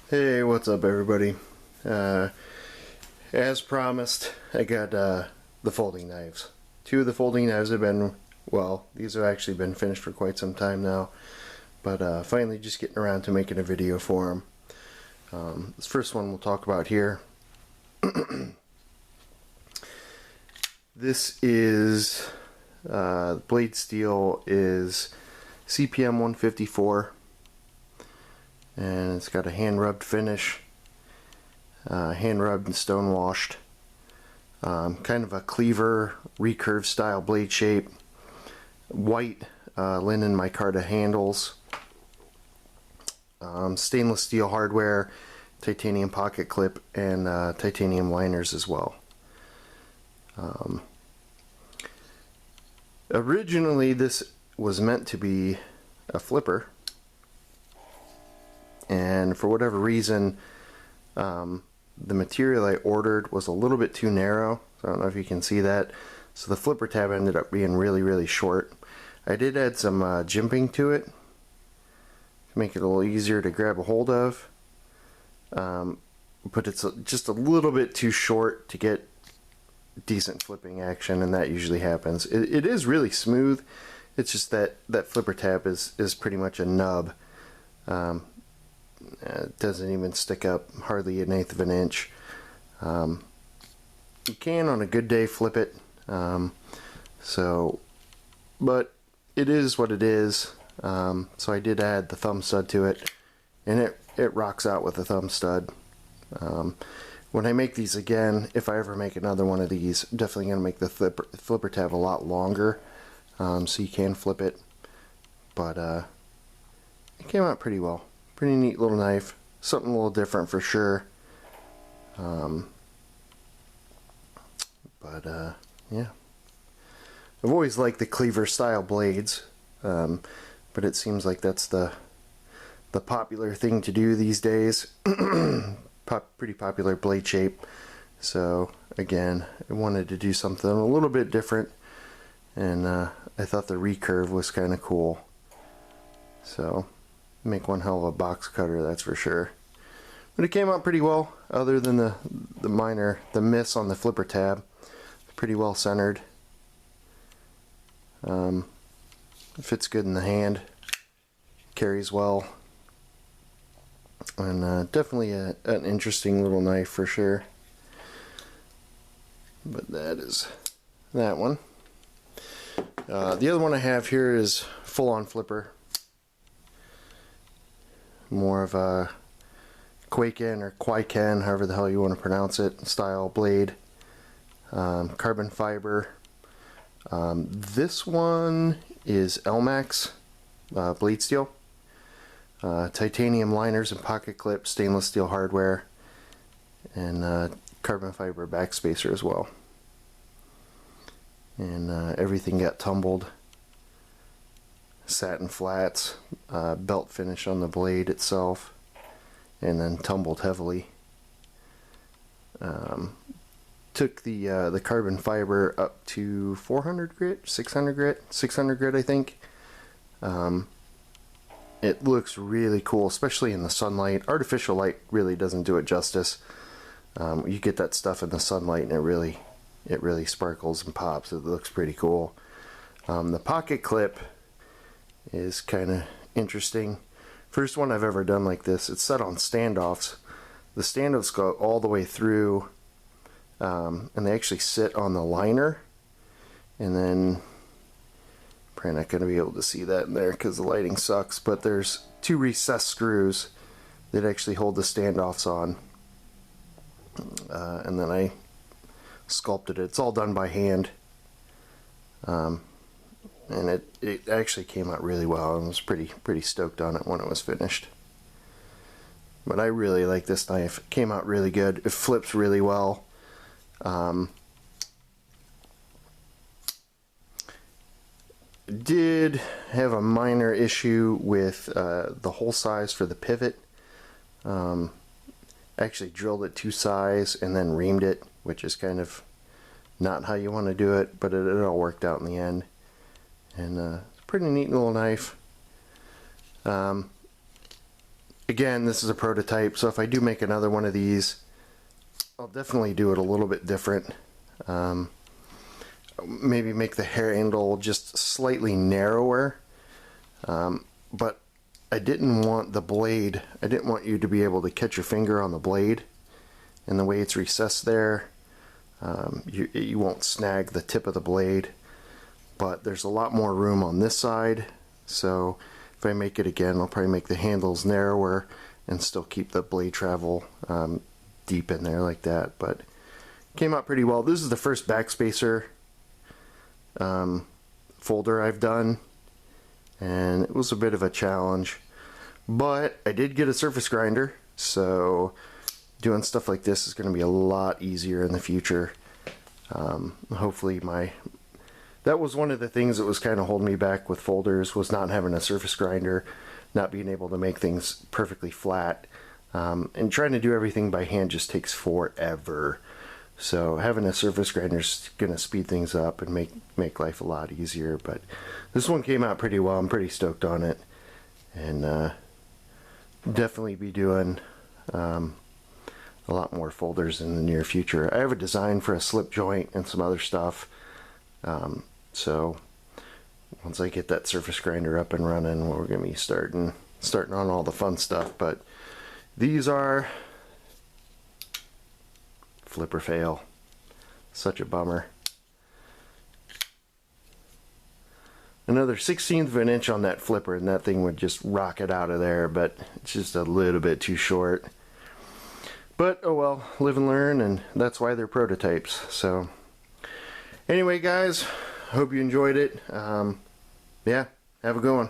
Hey, what's up everybody? As promised, I got the folding knives. Two of the folding knives have been, well, these have actually been finished for quite some time now, but finally just getting around to making a video for them. This first one we'll talk about here. This is, blade steel is CPM 154. And it's got a hand rubbed finish, hand rubbed and stone washed, kind of a cleaver recurve style blade shape, white linen micarta handles, stainless steel hardware, titanium pocket clip, and titanium liners as well. Originally this was meant to be a flipper, and for whatever reason the material I ordered was a little bit too narrow, so I don't know if you can see that, so the flipper tab ended up being really short. I did add some jimping to it to make it a little easier to grab a hold of, but it's just a little bit too short to get decent flipping action, and that usually happens. It is really smooth, it's just that flipper tab is pretty much a nub. It doesn't even stick up hardly 1/8 of an inch. You can on a good day flip it, but it is what it is. So I did add the thumb stud to it, and it rocks out with the thumb stud. When I make these again, if I ever make another one of these, I'm definitely going to make the flipper tab a lot longer, so you can flip it, but it came out pretty well. Pretty neat little knife, something a little different for sure. Yeah, I've always liked the cleaver style blades, but it seems like that's the popular thing to do these days. Pretty popular blade shape. So again, I wanted to do something a little bit different, and I thought the recurve was kind of cool. So make one hell of a box cutter, that's for sure. But it came out pretty well, other than the miss on the flipper tab. Pretty well centered. It fits good in the hand, carries well, and definitely an interesting little knife for sure. But that is that one. The other one I have here is full-on flipper. More of a Kwaiken or Kwaiken, however the hell you want to pronounce it, style blade. Carbon fiber. This one is Elmax blade steel. Titanium liners and pocket clip, stainless steel hardware, and carbon fiber backspacer as well. And everything got tumbled. Satin flats, belt finish on the blade itself, and then tumbled heavily. Took the carbon fiber up to 400 grit, 600 grit I think. It looks really cool, especially in the sunlight. Artificial light really doesn't do it justice. You get that stuff in the sunlight and it really sparkles and pops. It looks pretty cool. The pocket clip is kind of interesting. First one I've ever done like this. It's set on standoffs. The standoffs go all the way through, and they actually sit on the liner, and then probably not going to be able to see that in there because the lighting sucks, but there's two recessed screws that actually hold the standoffs on, and then I sculpted it. It's all done by hand. And it actually came out really well. I was pretty stoked on it when it was finished. But I really like this knife. It came out really good. It flips really well. Did have a minor issue with the hole size for the pivot. Actually drilled it to size and then reamed it, which is kind of not how you want to do it, but it all worked out in the end. And it's a pretty neat little knife. again, this is a prototype, so if I do make another one of these, I'll definitely do it a little bit different. Maybe make the handle just slightly narrower, but I didn't want the blade, I didn't want you to be able to catch your finger on the blade, and the way it's recessed there, you won't snag the tip of the blade. But there's a lot more room on this side, so if I make it again, I'll probably make the handles narrower and still keep the blade travel deep in there like that. But came out pretty well. This is the first backspacer folder I've done, and it was a bit of a challenge, but I did get a surface grinder, so doing stuff like this is going to be a lot easier in the future. Hopefully that was one of the things that was kind of holding me back with folders, was not having a surface grinder, not being able to make things perfectly flat, and trying to do everything by hand just takes forever. So having a surface grinder is going to speed things up and make life a lot easier. But this one came out pretty well. I'm pretty stoked on it, and definitely be doing a lot more folders in the near future. I have a design for a slip joint and some other stuff. So once I get that surface grinder up and running, we're going to be starting on all the fun stuff. But these are flipper fail. Such a bummer. Another 1/16 of an inch on that flipper and that thing would just rocket out of there, but it's just a little bit too short. But oh well, live and learn, and that's why they're prototypes. So anyway, guys, hope you enjoyed it. Yeah, have a good one.